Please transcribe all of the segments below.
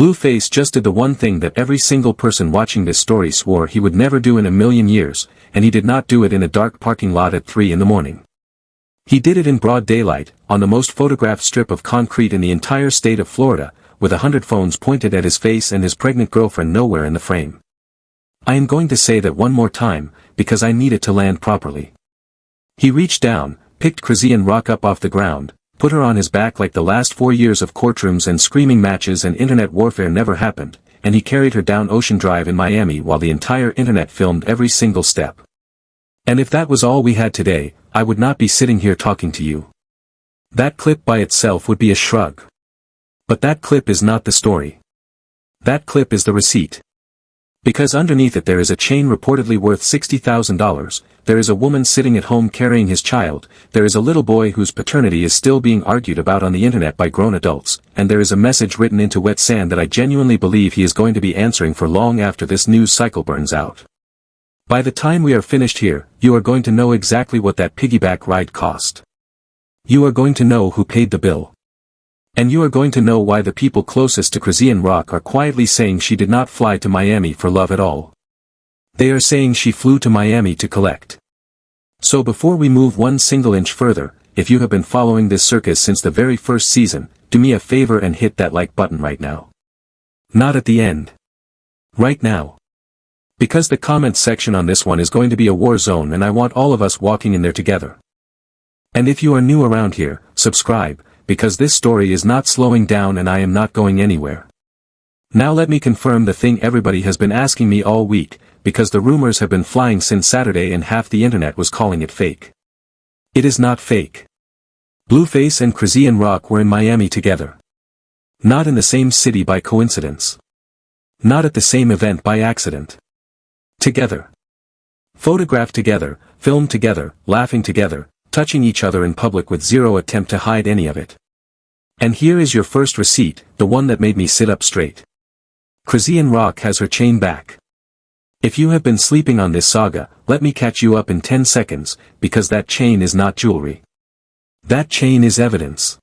Blueface just did the one thing that every single person watching this story swore he would never do in a million years, and he did not do it in a dark parking lot at 3 in the morning. He did it in broad daylight, on the most photographed strip of concrete in the entire state of Florida, with 100 phones pointed at his face and his pregnant girlfriend nowhere in the frame. I am going to say that one more time, because I need it to land properly. He reached down, picked Chrisean Rock up off the ground, put her on his back like the last 4 years of courtrooms and screaming matches and internet warfare never happened, and he carried her down Ocean Drive in Miami while the entire internet filmed every single step. And if that was all we had today, I would not be sitting here talking to you. That clip by itself would be a shrug. But that clip is not the story. That clip is the receipt. Because underneath it there is a chain reportedly worth $60,000, there is a woman sitting at home carrying his child, there is a little boy whose paternity is still being argued about on the internet by grown adults, and there is a message written into wet sand that I genuinely believe he is going to be answering for long after this news cycle burns out. By the time we are finished here, you are going to know exactly what that piggyback ride cost. You are going to know who paid the bill. And you are going to know why the people closest to Chrisean Rock are quietly saying she did not fly to Miami for love at all. They are saying she flew to Miami to collect. So before we move one single inch further, if you have been following this circus since the very first season, do me a favor and hit that like button right now. Not at the end. Right now. Because the comments section on this one is going to be a war zone and I want all of us walking in there together. And if you are new around here, subscribe, because this story is not slowing down and I am not going anywhere. Now let me confirm the thing everybody has been asking me all week, because the rumors have been flying since Saturday and half the internet was calling it fake. It is not fake. Blueface and Chrisean Rock were in Miami together. Not in the same city by coincidence. Not at the same event by accident. Together. Photographed together, filmed together, laughing together, touching each other in public with zero attempt to hide any of it. And here is your first receipt, the one that made me sit up straight. Chrisean Rock has her chain back. If you have been sleeping on this saga, let me catch you up in 10 seconds, because that chain is not jewelry. That chain is evidence.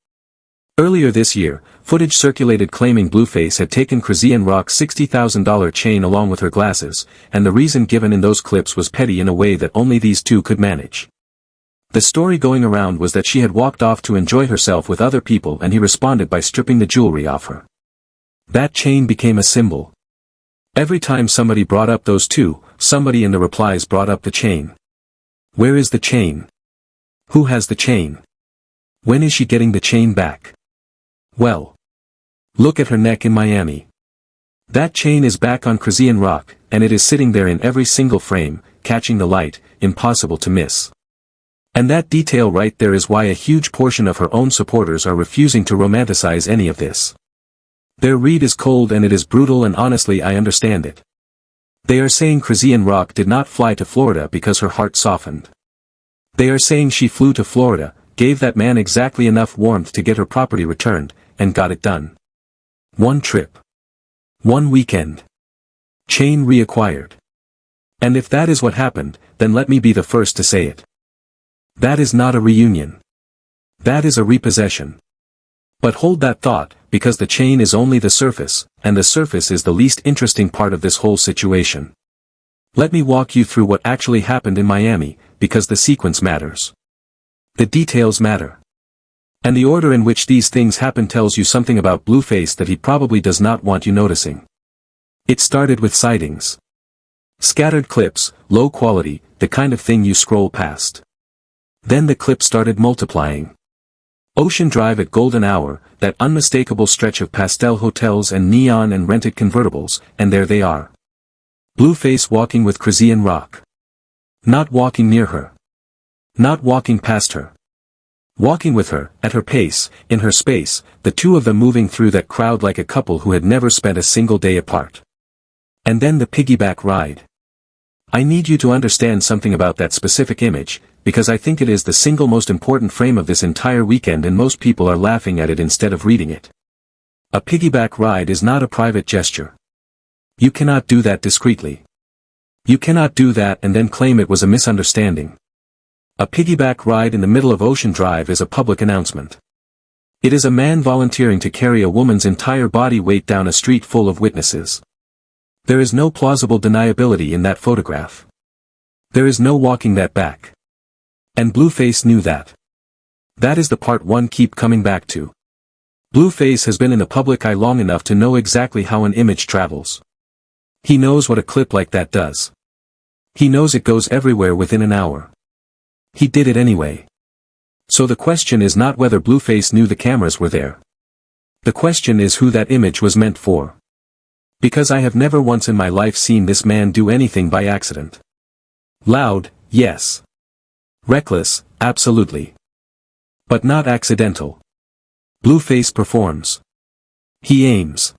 Earlier this year, footage circulated claiming Blueface had taken Chrisean Rock's $60,000 chain along with her glasses, and the reason given in those clips was petty in a way that only these two could manage. The story going around was that she had walked off to enjoy herself with other people and he responded by stripping the jewelry off her. That chain became a symbol. Every time somebody brought up those two, somebody in the replies brought up the chain. Where is the chain? Who has the chain? When is she getting the chain back? Well. Look at her neck in Miami. That chain is back on Chrisean Rock, and it is sitting there in every single frame, catching the light, impossible to miss. And that detail right there is why a huge portion of her own supporters are refusing to romanticize any of this. Their read is cold and it is brutal and honestly I understand it. They are saying Chrisean Rock did not fly to Florida because her heart softened. They are saying she flew to Florida, gave that man exactly enough warmth to get her property returned, and got it done. One trip. One weekend. Chain reacquired. And if that is what happened, then let me be the first to say it. That is not a reunion. That is a repossession. But hold that thought, because the chain is only the surface, and the surface is the least interesting part of this whole situation. Let me walk you through what actually happened in Miami, because the sequence matters. The details matter. And the order in which these things happen tells you something about Blueface that he probably does not want you noticing. It started with sightings. Scattered clips, low quality, the kind of thing you scroll past. Then the clip started multiplying. Ocean Drive at golden hour, that unmistakable stretch of pastel hotels and neon and rented convertibles, and there they are. Blueface walking with Chrisean Rock. Not walking near her. Not walking past her. Walking with her, at her pace, in her space, the two of them moving through that crowd like a couple who had never spent a single day apart. And then the piggyback ride. I need you to understand something about that specific image, because I think it is the single most important frame of this entire weekend and most people are laughing at it instead of reading it. A piggyback ride is not a private gesture. You cannot do that discreetly. You cannot do that and then claim it was a misunderstanding. A piggyback ride in the middle of Ocean Drive is a public announcement. It is a man volunteering to carry a woman's entire body weight down a street full of witnesses. There is no plausible deniability in that photograph. There is no walking that back. And Blueface knew that. That is the part one keep coming back to. Blueface has been in the public eye long enough to know exactly how an image travels. He knows what a clip like that does. He knows it goes everywhere within an hour. He did it anyway. So the question is not whether Blueface knew the cameras were there. The question is who that image was meant for. Because I have never once in my life seen this man do anything by accident. Loud, yes. Reckless, absolutely. But not accidental. Blueface performs. He aims.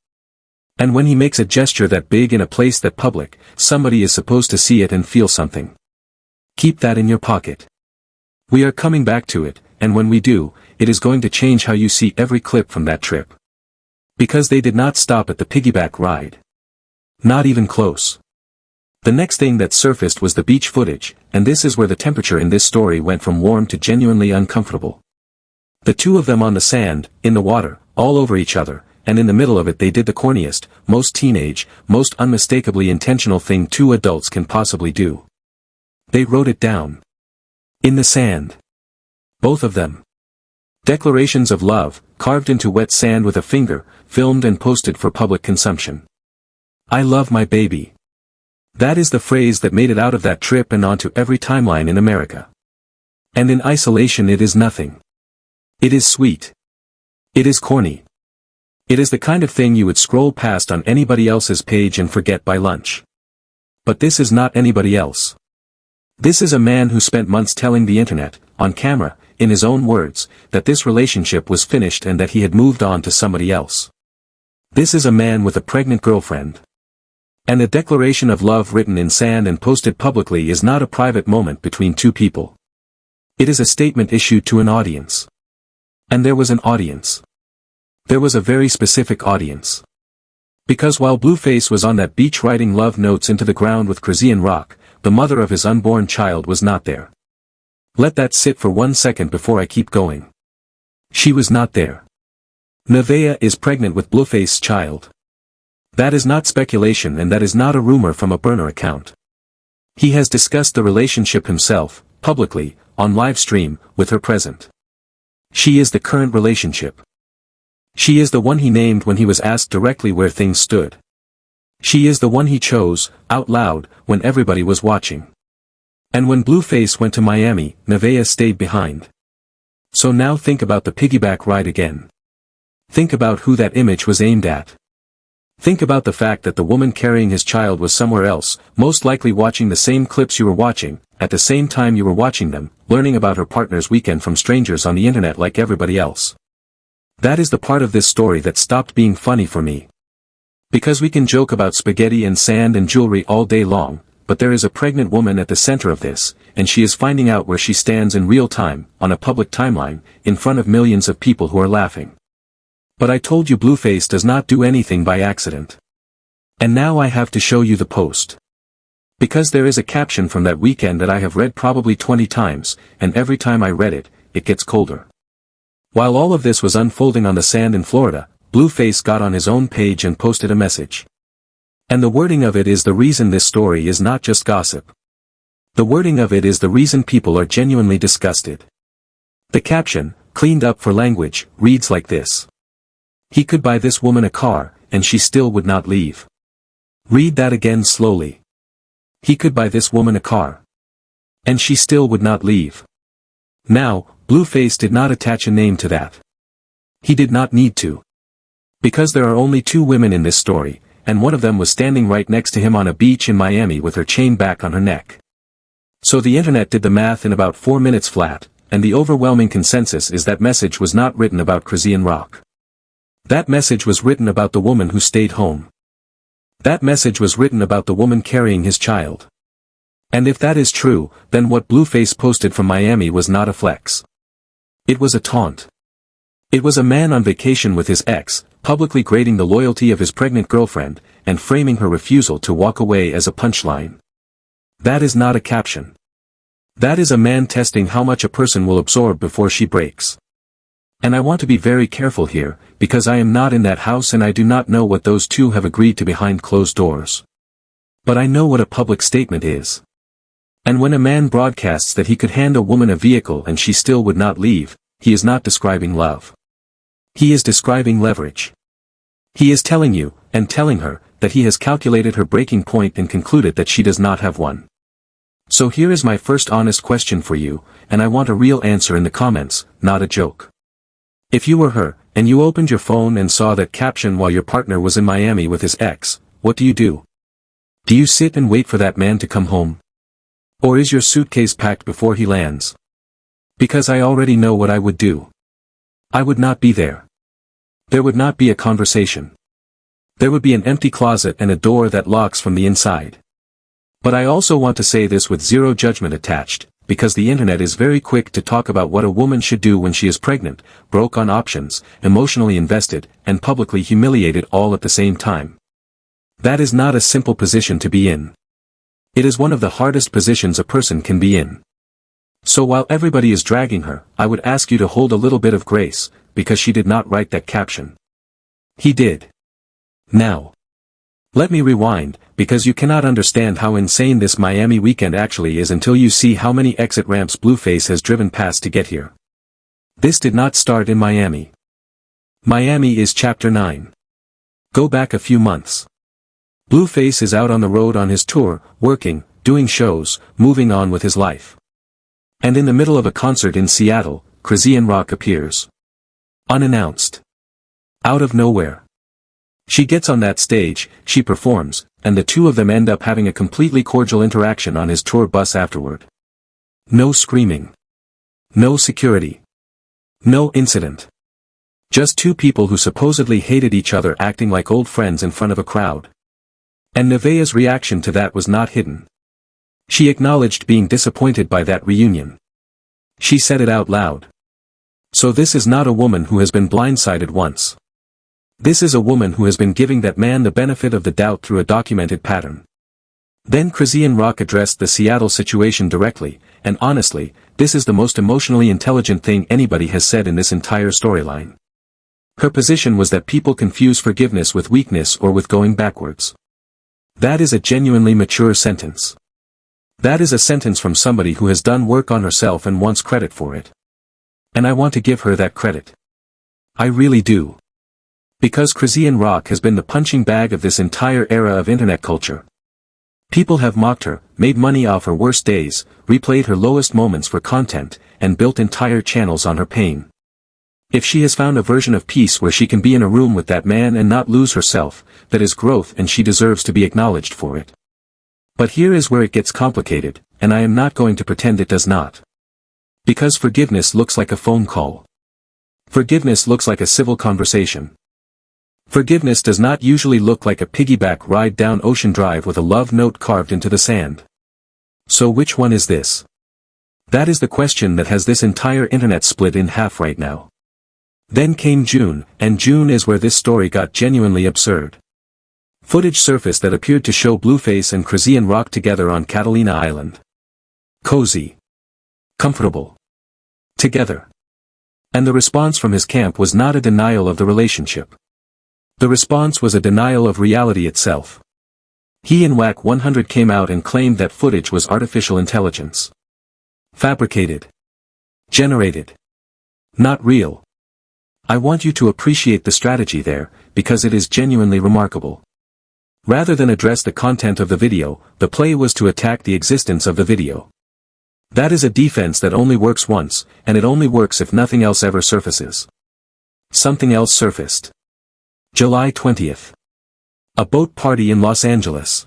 And when he makes a gesture that big in a place that public, somebody is supposed to see it and feel something. Keep that in your pocket. We are coming back to it, and when we do, it is going to change how you see every clip from that trip. Because they did not stop at the piggyback ride. Not even close. The next thing that surfaced was the beach footage, and this is where the temperature in this story went from warm to genuinely uncomfortable. The two of them on the sand, in the water, all over each other, and in the middle of it they did the corniest, most teenage, most unmistakably intentional thing two adults can possibly do. They wrote it down. In the sand. Both of them. Declarations of love, carved into wet sand with a finger, filmed and posted for public consumption. I love my baby. That is the phrase that made it out of that trip and onto every timeline in America. And in isolation it is nothing. It is sweet. It is corny. It is the kind of thing you would scroll past on anybody else's page and forget by lunch. But this is not anybody else. This is a man who spent months telling the internet, on camera, in his own words, that this relationship was finished and that he had moved on to somebody else. This is a man with a pregnant girlfriend. And a declaration of love written in sand and posted publicly is not a private moment between two people. It is a statement issued to an audience. And there was an audience. There was a very specific audience. Because while Blueface was on that beach writing love notes into the ground with Chrisean Rock, the mother of his unborn child was not there. Let that sit for 1 second before I keep going. She was not there. Nevaeh is pregnant with Blueface's child. That is not speculation and that is not a rumor from a burner account. He has discussed the relationship himself, publicly, on live stream, with her present. She is the current relationship. She is the one he named when he was asked directly where things stood. She is the one he chose, out loud, when everybody was watching. And when Blueface went to Miami, Nevaeh stayed behind. So now think about the piggyback ride again. Think about who that image was aimed at. Think about the fact that the woman carrying his child was somewhere else, most likely watching the same clips you were watching, at the same time you were watching them, learning about her partner's weekend from strangers on the internet like everybody else. That is the part of this story that stopped being funny for me. Because we can joke about spaghetti and sand and jewelry all day long, but there is a pregnant woman at the center of this, and she is finding out where she stands in real time, on a public timeline, in front of millions of people who are laughing. But I told you Blueface does not do anything by accident. And now I have to show you the post. Because there is a caption from that weekend that I have read probably 20 times, and every time I read it, it gets colder. While all of this was unfolding on the sand in Florida, Blueface got on his own page and posted a message. And the wording of it is the reason this story is not just gossip. The wording of it is the reason people are genuinely disgusted. The caption, cleaned up for language, reads like this. He could buy this woman a car, and she still would not leave. Read that again slowly. He could buy this woman a car. And she still would not leave. Now, Blueface did not attach a name to that. He did not need to. Because there are only two women in this story, and one of them was standing right next to him on a beach in Miami with her chain back on her neck. So the internet did the math in about 4 minutes flat, and the overwhelming consensus is that message was not written about Chrisean Rock. That message was written about the woman who stayed home. That message was written about the woman carrying his child. And if that is true, then what Blueface posted from Miami was not a flex. It was a taunt. It was a man on vacation with his ex, publicly grading the loyalty of his pregnant girlfriend, and framing her refusal to walk away as a punchline. That is not a caption. That is a man testing how much a person will absorb before she breaks. And I want to be very careful here, because I am not in that house and I do not know what those two have agreed to behind closed doors. But I know what a public statement is. And when a man broadcasts that he could hand a woman a vehicle and she still would not leave, he is not describing love. He is describing leverage. He is telling you, and telling her, that he has calculated her breaking point and concluded that she does not have one. So here is my first honest question for you, and I want a real answer in the comments, not a joke. If you were her, and you opened your phone and saw that caption while your partner was in Miami with his ex, what do you do? Do you sit and wait for that man to come home? Or is your suitcase packed before he lands? Because I already know what I would do. I would not be there. There would not be a conversation. There would be an empty closet and a door that locks from the inside. But I also want to say this with zero judgment attached, because the internet is very quick to talk about what a woman should do when she is pregnant, broke on options, emotionally invested, and publicly humiliated all at the same time. That is not a simple position to be in. It is one of the hardest positions a person can be in. So while everybody is dragging her, I would ask you to hold a little bit of grace, because she did not write that caption. He did. Now. Let me rewind, because you cannot understand how insane this Miami weekend actually is until you see how many exit ramps Blueface has driven past to get here. This did not start in Miami. Miami is Chapter 9. Go back a few months. Blueface is out on the road on his tour, working, doing shows, moving on with his life. And in the middle of a concert in Seattle, Chrisean Rock appears. Unannounced. Out of nowhere. She gets on that stage, she performs, and the two of them end up having a completely cordial interaction on his tour bus afterward. No screaming. No security. No incident. Just two people who supposedly hated each other acting like old friends in front of a crowd. And Nevaeh's reaction to that was not hidden. She acknowledged being disappointed by that reunion. She said it out loud. So this is not a woman who has been blindsided once. This is a woman who has been giving that man the benefit of the doubt through a documented pattern. Then Chrisean Rock addressed the Seattle situation directly, and honestly, this is the most emotionally intelligent thing anybody has said in this entire storyline. Her position was that people confuse forgiveness with weakness or with going backwards. That is a genuinely mature sentence. That is a sentence from somebody who has done work on herself and wants credit for it. And I want to give her that credit. I really do. Because Chrisean Rock has been the punching bag of this entire era of internet culture. People have mocked her, made money off her worst days, replayed her lowest moments for content, and built entire channels on her pain. If she has found a version of peace where she can be in a room with that man and not lose herself, that is growth and she deserves to be acknowledged for it. But here is where it gets complicated, and I am not going to pretend it does not. Because forgiveness looks like a phone call. Forgiveness looks like a civil conversation. Forgiveness does not usually look like a piggyback ride down Ocean Drive with a love note carved into the sand. So which one is this? That is the question that has this entire internet split in half right now. Then came June, and June is where this story got genuinely absurd. Footage surfaced that appeared to show Blueface and Chrisean Rock together on Catalina Island. Cozy. Comfortable. Together. And the response from his camp was not a denial of the relationship. The response was a denial of reality itself. He and Whack 100 came out and claimed that footage was artificial intelligence. Fabricated. Generated. Not real. I want you to appreciate the strategy there, because it is genuinely remarkable. Rather than address the content of the video, the play was to attack the existence of the video. That is a defense that only works once, and it only works if nothing else ever surfaces. Something else surfaced. July 20th. A boat party in Los Angeles.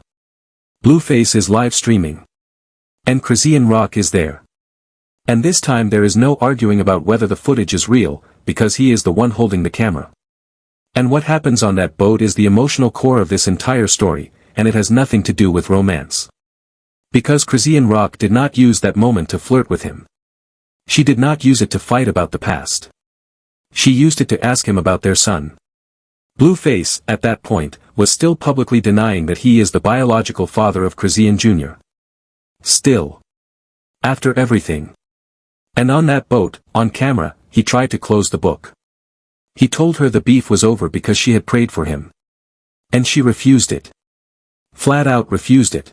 Blueface is live streaming. And Chrisean Rock is there. And this time there is no arguing about whether the footage is real, because he is the one holding the camera. And what happens on that boat is the emotional core of this entire story, and it has nothing to do with romance. Because Chrisean Rock did not use that moment to flirt with him. She did not use it to fight about the past. She used it to ask him about their son. Blueface, at that point, was still publicly denying that he is the biological father of Chrisean Jr. Still. After everything. And on that boat, on camera, he tried to close the book. He told her the beef was over because she had prayed for him. And she refused it. Flat out refused it.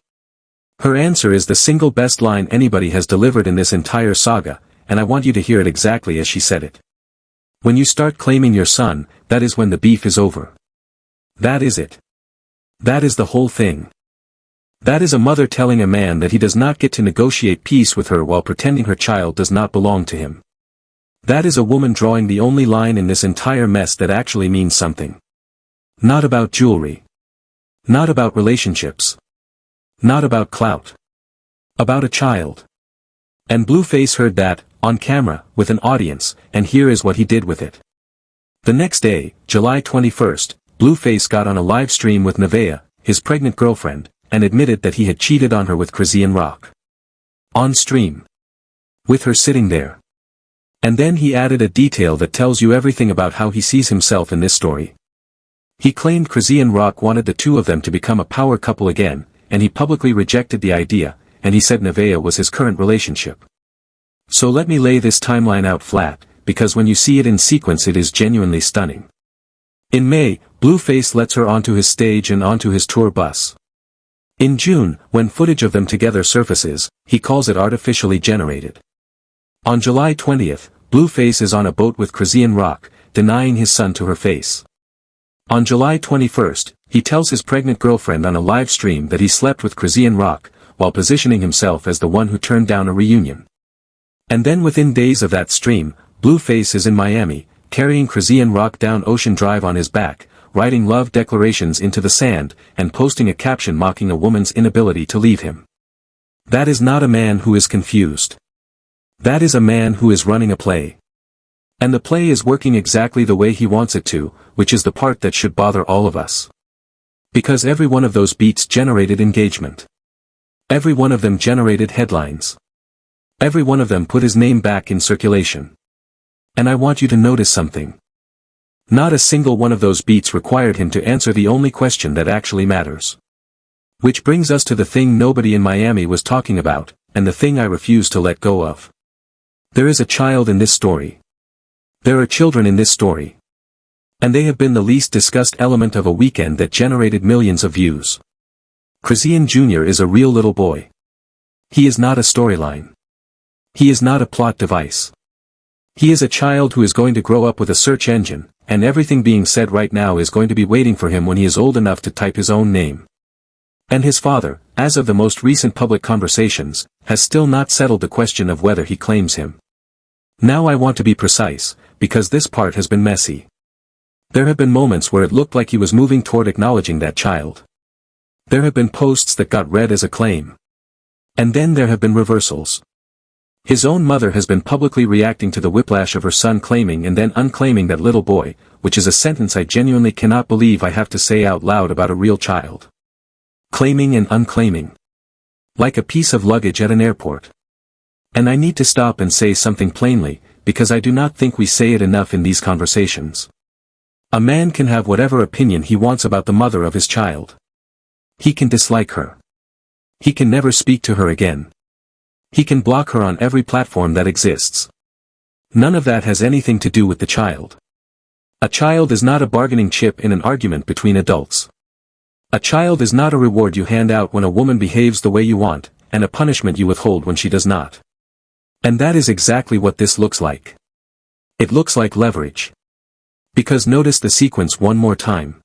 Her answer is the single best line anybody has delivered in this entire saga, and I want you to hear it exactly as she said it. When you start claiming your son, that is when the beef is over. That is it. That is the whole thing. That is a mother telling a man that he does not get to negotiate peace with her while pretending her child does not belong to him. That is a woman drawing the only line in this entire mess that actually means something. Not about jewelry. Not about relationships. Not about clout. About a child. And Blueface heard that, on camera, with an audience, and here is what he did with it. The next day, July 21st, Blueface got on a live stream with Nevaeh, his pregnant girlfriend, and admitted that he had cheated on her with Chrisean Rock. On stream. With her sitting there. And then he added a detail that tells you everything about how he sees himself in this story. He claimed Chrisean Rock wanted the two of them to become a power couple again, and he publicly rejected the idea, and he said Nevaeh was his current relationship. So let me lay this timeline out flat, because when you see it in sequence it is genuinely stunning. In May, Blueface lets her onto his stage and onto his tour bus. In June, when footage of them together surfaces, he calls it artificially generated. On July 20th, Blueface is on a boat with Chrisean Rock, denying his son to her face. On July 21st, he tells his pregnant girlfriend on a live stream that he slept with Chrisean Rock, while positioning himself as the one who turned down a reunion. And then within days of that stream, Blueface is in Miami, carrying Chrisean Rock down Ocean Drive on his back, writing love declarations into the sand, and posting a caption mocking a woman's inability to leave him. That is not a man who is confused. That is a man who is running a play. And the play is working exactly the way he wants it to, which is the part that should bother all of us. Because every one of those beats generated engagement. Every one of them generated headlines. Every one of them put his name back in circulation. And I want you to notice something. Not a single one of those beats required him to answer the only question that actually matters. Which brings us to the thing nobody in Miami was talking about, and the thing I refuse to let go of. There is a child in this story. There are children in this story. And they have been the least discussed element of a weekend that generated millions of views. Chrisean Jr. is a real little boy. He is not a storyline. He is not a plot device. He is a child who is going to grow up with a search engine, and everything being said right now is going to be waiting for him when he is old enough to type his own name. And his father, as of the most recent public conversations, has still not settled the question of whether he claims him. Now I want to be precise, because this part has been messy. There have been moments where it looked like he was moving toward acknowledging that child. There have been posts that got read as a claim. And then there have been reversals. His own mother has been publicly reacting to the whiplash of her son claiming and then unclaiming that little boy, which is a sentence I genuinely cannot believe I have to say out loud about a real child. Claiming and unclaiming. Like a piece of luggage at an airport. And I need to stop and say something plainly, because I do not think we say it enough in these conversations. A man can have whatever opinion he wants about the mother of his child. He can dislike her. He can never speak to her again. He can block her on every platform that exists. None of that has anything to do with the child. A child is not a bargaining chip in an argument between adults. A child is not a reward you hand out when a woman behaves the way you want, and a punishment you withhold when she does not. And that is exactly what this looks like. It looks like leverage. Because notice the sequence one more time.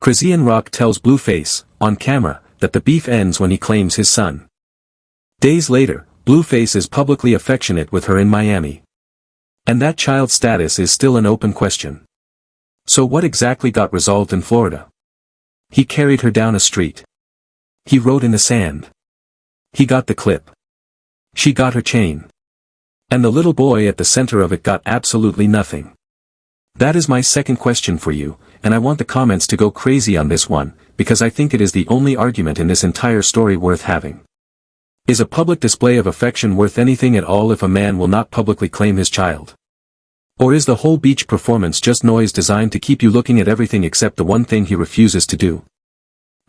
Chrisean Rock tells Blueface, on camera, that the beef ends when he claims his son. Days later, Blueface is publicly affectionate with her in Miami. And that child's status is still an open question. So what exactly got resolved in Florida? He carried her down a street. He wrote in the sand. He got the clip. She got her chain. And the little boy at the center of it got absolutely nothing. That is my second question for you, and I want the comments to go crazy on this one, because I think it is the only argument in this entire story worth having. Is a public display of affection worth anything at all if a man will not publicly claim his child? Or is the whole beach performance just noise designed to keep you looking at everything except the one thing he refuses to do?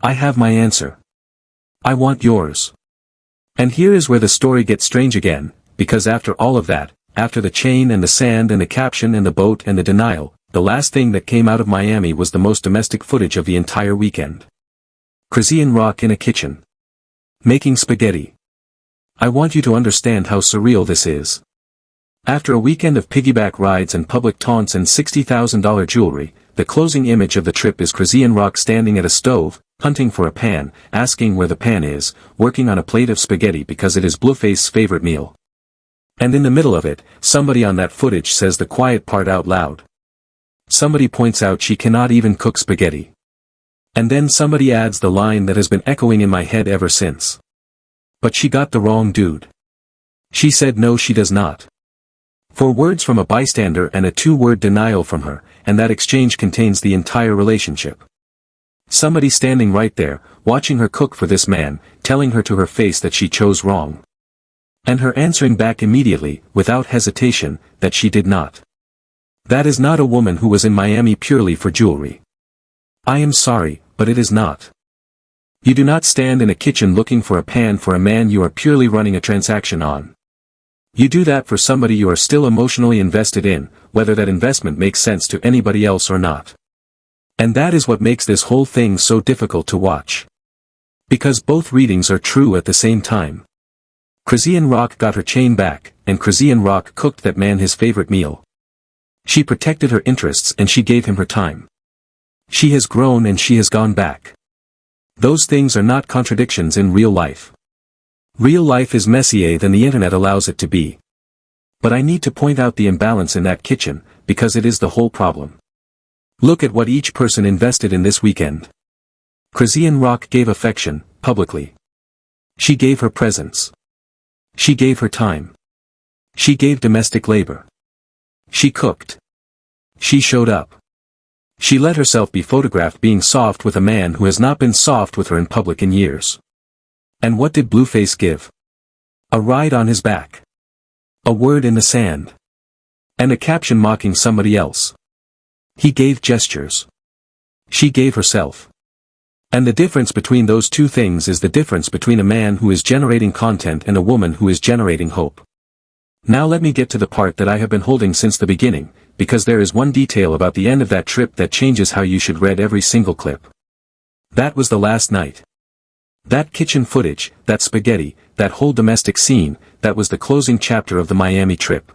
I have my answer. I want yours. And here is where the story gets strange again, because after all of that, after the chain and the sand and the caption and the boat and the denial, the last thing that came out of Miami was the most domestic footage of the entire weekend. Chrisean Rock in a kitchen. Making spaghetti. I want you to understand how surreal this is. After a weekend of piggyback rides and public taunts and $60,000 jewelry, the closing image of the trip is Chrisean Rock standing at a stove, hunting for a pan, asking where the pan is, working on a plate of spaghetti because it is Blueface's favorite meal. And in the middle of it, somebody on that footage says the quiet part out loud. Somebody points out she cannot even cook spaghetti. And then somebody adds the line that has been echoing in my head ever since. But she got the wrong dude. She said no, she does not. 4 words from a bystander and a 2-word denial from her, and that exchange contains the entire relationship. Somebody standing right there, watching her cook for this man, telling her to her face that she chose wrong. And her answering back immediately, without hesitation, that she did not. That is not a woman who was in Miami purely for jewelry. I am sorry, but it is not. You do not stand in a kitchen looking for a pan for a man you are purely running a transaction on. You do that for somebody you are still emotionally invested in, whether that investment makes sense to anybody else or not. And that is what makes this whole thing so difficult to watch. Because both readings are true at the same time. Chrisean Rock got her chain back, and Chrisean Rock cooked that man his favorite meal. She protected her interests and she gave him her time. She has grown and she has gone back. Those things are not contradictions in real life. Real life is messier than the internet allows it to be. But I need to point out the imbalance in that kitchen, because it is the whole problem. Look at what each person invested in this weekend. Chrisean Rock gave affection, publicly. She gave her presence. She gave her time. She gave domestic labor. She cooked. She showed up. She let herself be photographed being soft with a man who has not been soft with her in public in years. And what did Blueface give? A ride on his back. A word in the sand. And a caption mocking somebody else. He gave gestures. She gave herself. And the difference between those two things is the difference between a man who is generating content and a woman who is generating hope. Now let me get to the part that I have been holding since the beginning, because there is one detail about the end of that trip that changes how you should read every single clip. That was the last night. That kitchen footage, that spaghetti, that whole domestic scene, that was the closing chapter of the Miami trip.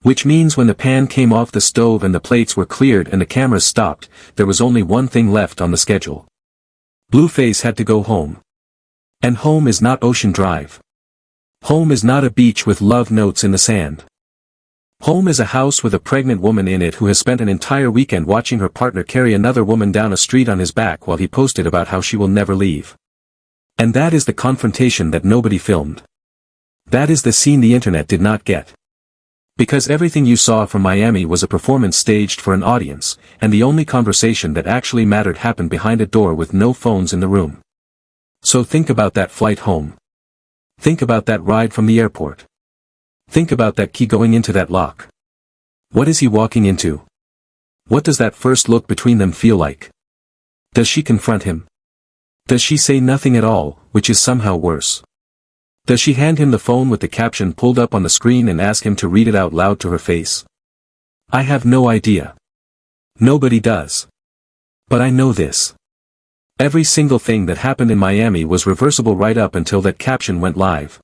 Which means when the pan came off the stove and the plates were cleared and the cameras stopped, there was only one thing left on the schedule. Blueface had to go home. And home is not Ocean Drive. Home is not a beach with love notes in the sand. Home is a house with a pregnant woman in it who has spent an entire weekend watching her partner carry another woman down a street on his back while he posted about how she will never leave. And that is the confrontation that nobody filmed. That is the scene the internet did not get. Because everything you saw from Miami was a performance staged for an audience, and the only conversation that actually mattered happened behind a door with no phones in the room. So think about that flight home. Think about that ride from the airport. Think about that key going into that lock. What is he walking into? What does that first look between them feel like? Does she confront him? Does she say nothing at all, which is somehow worse? Does she hand him the phone with the caption pulled up on the screen and ask him to read it out loud to her face? I have no idea. Nobody does. But I know this. Every single thing that happened in Miami was reversible right up until that caption went live.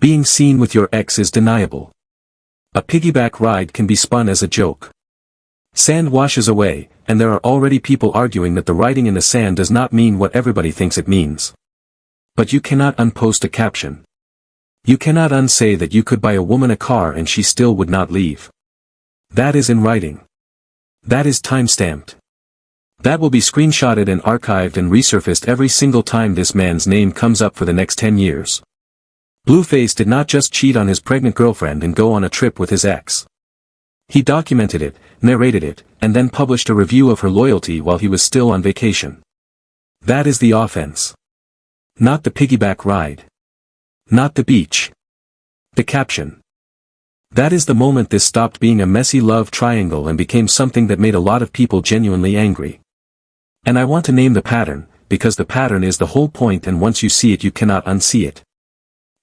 Being seen with your ex is deniable. A piggyback ride can be spun as a joke. Sand washes away, and there are already people arguing that the writing in the sand does not mean what everybody thinks it means. But you cannot unpost a caption. You cannot unsay that you could buy a woman a car and she still would not leave. That is in writing. That is time-stamped. That will be screenshotted and archived and resurfaced every single time this man's name comes up for the next 10 years. Blueface did not just cheat on his pregnant girlfriend and go on a trip with his ex. He documented it, narrated it, and then published a review of her loyalty while he was still on vacation. That is the offense. Not the piggyback ride. Not the beach. The caption. That is the moment this stopped being a messy love triangle and became something that made a lot of people genuinely angry. And I want to name the pattern, because the pattern is the whole point, and once you see it you cannot unsee it.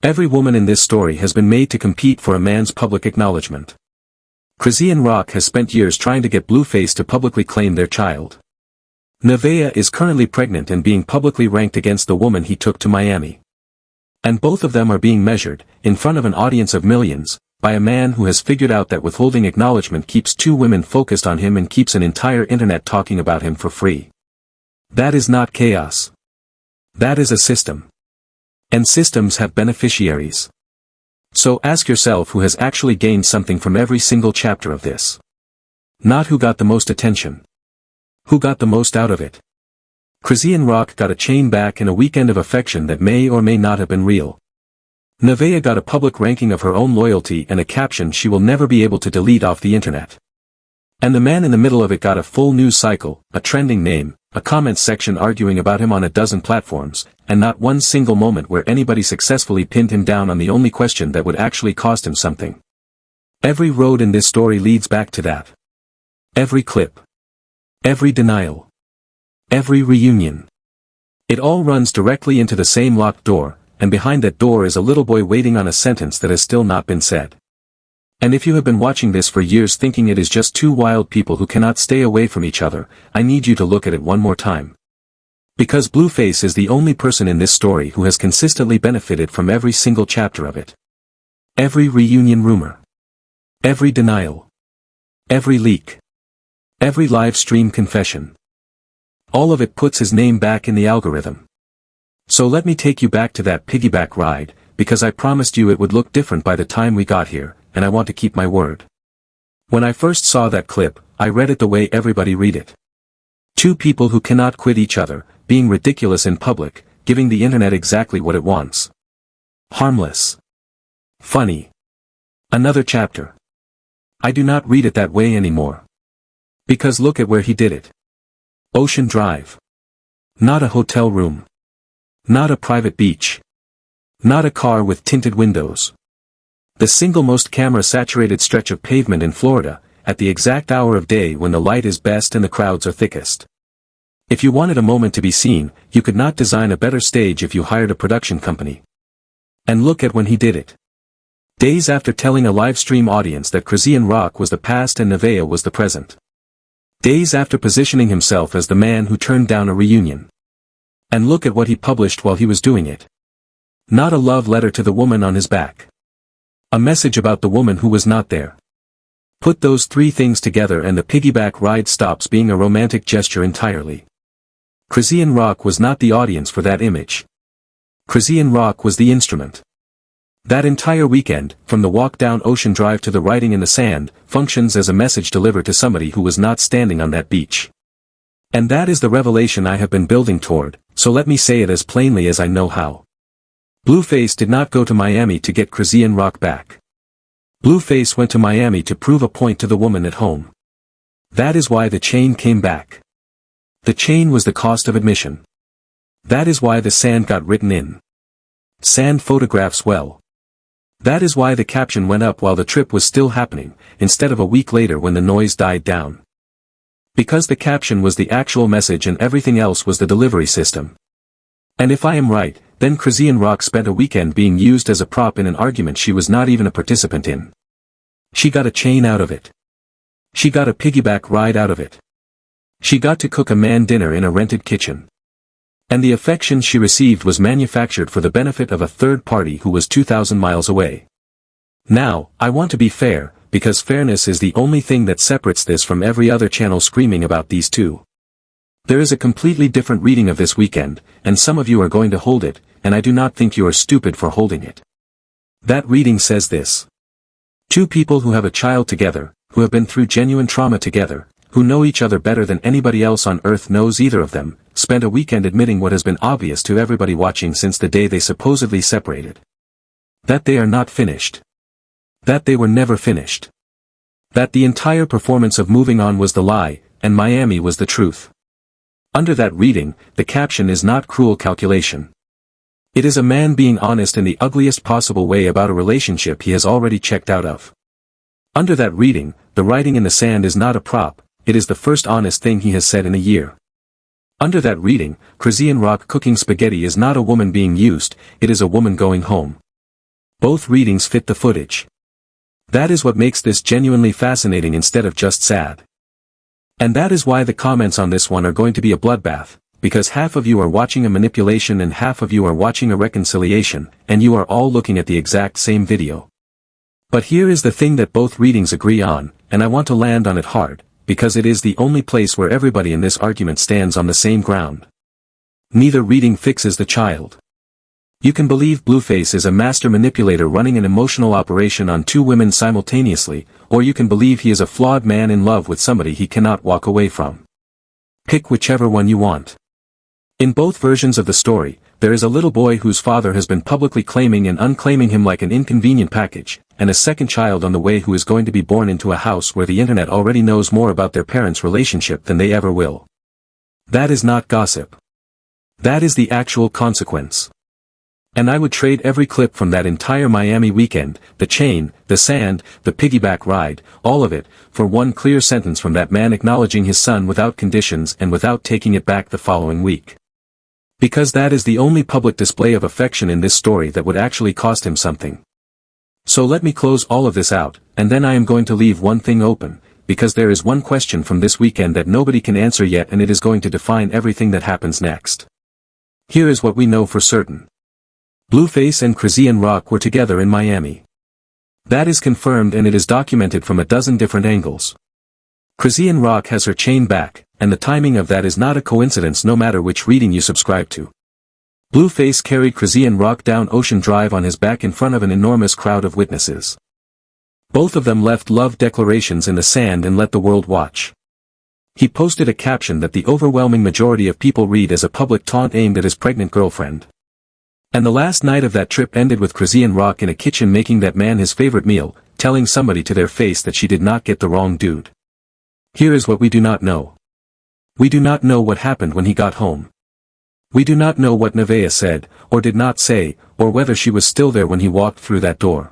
Every woman in this story has been made to compete for a man's public acknowledgement. Chrisean Rock has spent years trying to get Blueface to publicly claim their child. Nevaeh is currently pregnant and being publicly ranked against the woman he took to Miami. And both of them are being measured, in front of an audience of millions, by a man who has figured out that withholding acknowledgement keeps two women focused on him and keeps an entire internet talking about him for free. That is not chaos. That is a system. And systems have beneficiaries. So ask yourself who has actually gained something from every single chapter of this. Not who got the most attention. Who got the most out of it. Chrisean Rock got a chain back and a weekend of affection that may or may not have been real. Nevaeh got a public ranking of her own loyalty and a caption she will never be able to delete off the internet. And the man in the middle of it got a full news cycle, a trending name, a comments section arguing about him on a dozen platforms, and not one single moment where anybody successfully pinned him down on the only question that would actually cost him something. Every road in this story leads back to that. Every clip. Every denial. Every reunion. It all runs directly into the same locked door, and behind that door is a little boy waiting on a sentence that has still not been said. And if you have been watching this for years thinking it is just two wild people who cannot stay away from each other, I need you to look at it one more time. Because Blueface is the only person in this story who has consistently benefited from every single chapter of it. Every reunion rumor. Every denial. Every leak. Every live stream confession. All of it puts his name back in the algorithm. So let me take you back to that piggyback ride, because I promised you it would look different by the time we got here, and I want to keep my word. When I first saw that clip, I read it the way everybody read it. Two people who cannot quit each other, being ridiculous in public, giving the internet exactly what it wants. Harmless. Funny. Another chapter. I do not read it that way anymore. Because look at where he did it. Ocean Drive. Not a hotel room. Not a private beach. Not a car with tinted windows. The single most camera-saturated stretch of pavement in Florida, at the exact hour of day when the light is best and the crowds are thickest. If you wanted a moment to be seen, you could not design a better stage if you hired a production company. And look at when he did it. Days after telling a live stream audience that Chrisean Rock was the past and Nevaeh was the present. Days after positioning himself as the man who turned down a reunion. And look at what he published while he was doing it. Not a love letter to the woman on his back. A message about the woman who was not there. Put those three things together and the piggyback ride stops being a romantic gesture entirely. Chrisean Rock was not the audience for that image. Chrisean Rock was the instrument. That entire weekend, from the walk down Ocean Drive to the writing in the sand, functions as a message delivered to somebody who was not standing on that beach. And that is the revelation I have been building toward, so let me say it as plainly as I know how. Blueface did not go to Miami to get Chrisean Rock back. Blueface went to Miami to prove a point to the woman at home. That is why the chain came back. The chain was the cost of admission. That is why the sand got written in. Sand photographs well. That is why the caption went up while the trip was still happening, instead of a week later when the noise died down. Because the caption was the actual message and everything else was the delivery system. And if I am right, then Chrisean Rock spent a weekend being used as a prop in an argument she was not even a participant in. She got a chain out of it. She got a piggyback ride out of it. She got to cook a man dinner in a rented kitchen. And the affection she received was manufactured for the benefit of a third party who was 2,000 miles away. Now, I want to be fair, because fairness is the only thing that separates this from every other channel screaming about these two. There is a completely different reading of this weekend, and some of you are going to hold it, and I do not think you are stupid for holding it. That reading says this. Two people who have a child together, who have been through genuine trauma together, who know each other better than anybody else on earth knows either of them, spent a weekend admitting what has been obvious to everybody watching since the day they supposedly separated. That they are not finished. That they were never finished. That the entire performance of moving on was the lie, and Miami was the truth. Under that reading, the caption is not cruel calculation. It is a man being honest in the ugliest possible way about a relationship he has already checked out of. Under that reading, the writing in the sand is not a prop, it is the first honest thing he has said in a year. Under that reading, Chrisean Rock cooking spaghetti is not a woman being used, it is a woman going home. Both readings fit the footage. That is what makes this genuinely fascinating instead of just sad. And that is why the comments on this one are going to be a bloodbath, because half of you are watching a manipulation and half of you are watching a reconciliation, and you are all looking at the exact same video. But here is the thing that both readings agree on, and I want to land on it hard, because it is the only place where everybody in this argument stands on the same ground. Neither reading fixes the child. You can believe Blueface is a master manipulator running an emotional operation on two women simultaneously, or you can believe he is a flawed man in love with somebody he cannot walk away from. Pick whichever one you want. In both versions of the story, there is a little boy whose father has been publicly claiming and unclaiming him like an inconvenient package, and a second child on the way who is going to be born into a house where the internet already knows more about their parents' relationship than they ever will. That is not gossip. That is the actual consequence. And I would trade every clip from that entire Miami weekend, the chain, the sand, the piggyback ride, all of it, for one clear sentence from that man acknowledging his son without conditions and without taking it back the following week. Because that is the only public display of affection in this story that would actually cost him something. So let me close all of this out, and then I am going to leave one thing open, because there is one question from this weekend that nobody can answer yet, and it is going to define everything that happens next. Here is what we know for certain. Blueface and Chrisean Rock were together in Miami. That is confirmed, and it is documented from a dozen different angles. Chrisean Rock has her chain back, and the timing of that is not a coincidence no matter which reading you subscribe to. Blueface carried Chrisean Rock down Ocean Drive on his back in front of an enormous crowd of witnesses. Both of them left love declarations in the sand and let the world watch. He posted a caption that the overwhelming majority of people read as a public taunt aimed at his pregnant girlfriend. And the last night of that trip ended with Chrisean Rock in a kitchen making that man his favorite meal, telling somebody to their face that she did not get the wrong dude. Here is what we do not know. We do not know what happened when he got home. We do not know what Nevaeh said, or did not say, or whether she was still there when he walked through that door.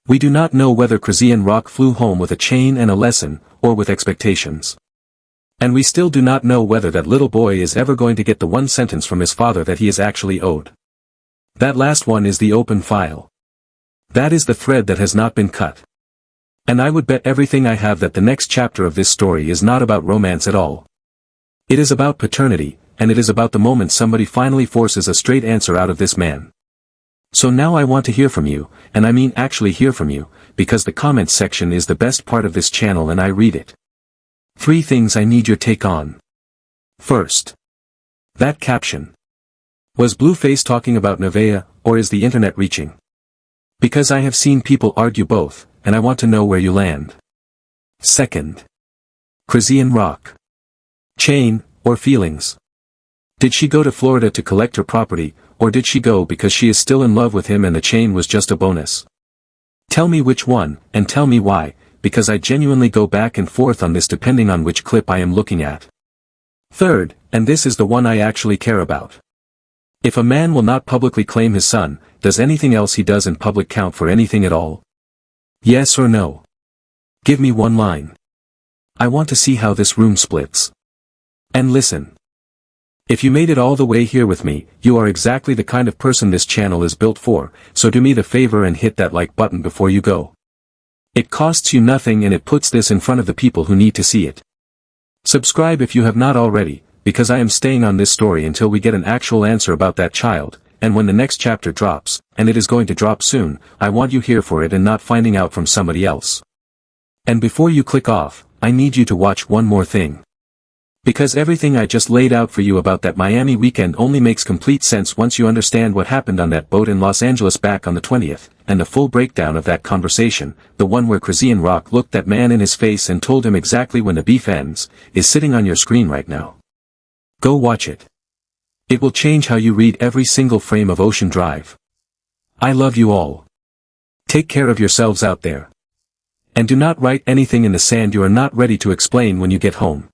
We do not know whether Chrisean Rock flew home with a chain and a lesson, or with expectations. And we still do not know whether that little boy is ever going to get the one sentence from his father that he is actually owed. That last one is the open file. That is the thread that has not been cut. And I would bet everything I have that the next chapter of this story is not about romance at all. It is about paternity, and it is about the moment somebody finally forces a straight answer out of this man. So now I want to hear from you, and I mean actually hear from you, because the comments section is the best part of this channel and I read it. 3 things I need your take on. First. That caption. Was Blueface talking about Nevaeh, or is the internet reaching? Because I have seen people argue both, and I want to know where you land. Second. Chrisean Rock. Chain, or feelings? Did she go to Florida to collect her property, or did she go because she is still in love with him and the chain was just a bonus? Tell me which one, and tell me why, because I genuinely go back and forth on this depending on which clip I am looking at. Third, and this is the one I actually care about. If a man will not publicly claim his son, does anything else he does in public count for anything at all? Yes or no? Give me one line. I want to see how this room splits. And listen. If you made it all the way here with me, you are exactly the kind of person this channel is built for, so do me the favor and hit that like button before you go. It costs you nothing and it puts this in front of the people who need to see it. Subscribe if you have not already, because I am staying on this story until we get an actual answer about that child, and when the next chapter drops, and it is going to drop soon, I want you here for it and not finding out from somebody else. And before you click off, I need you to watch one more thing. Because everything I just laid out for you about that Miami weekend only makes complete sense once you understand what happened on that boat in Los Angeles back on the 20th, and the full breakdown of that conversation, the one where Chrisean Rock looked that man in his face and told him exactly when the beef ends, is sitting on your screen right now. Go watch it. It will change how you read every single frame of Ocean Drive. I love you all. Take care of yourselves out there. And do not write anything in the sand you are not ready to explain when you get home.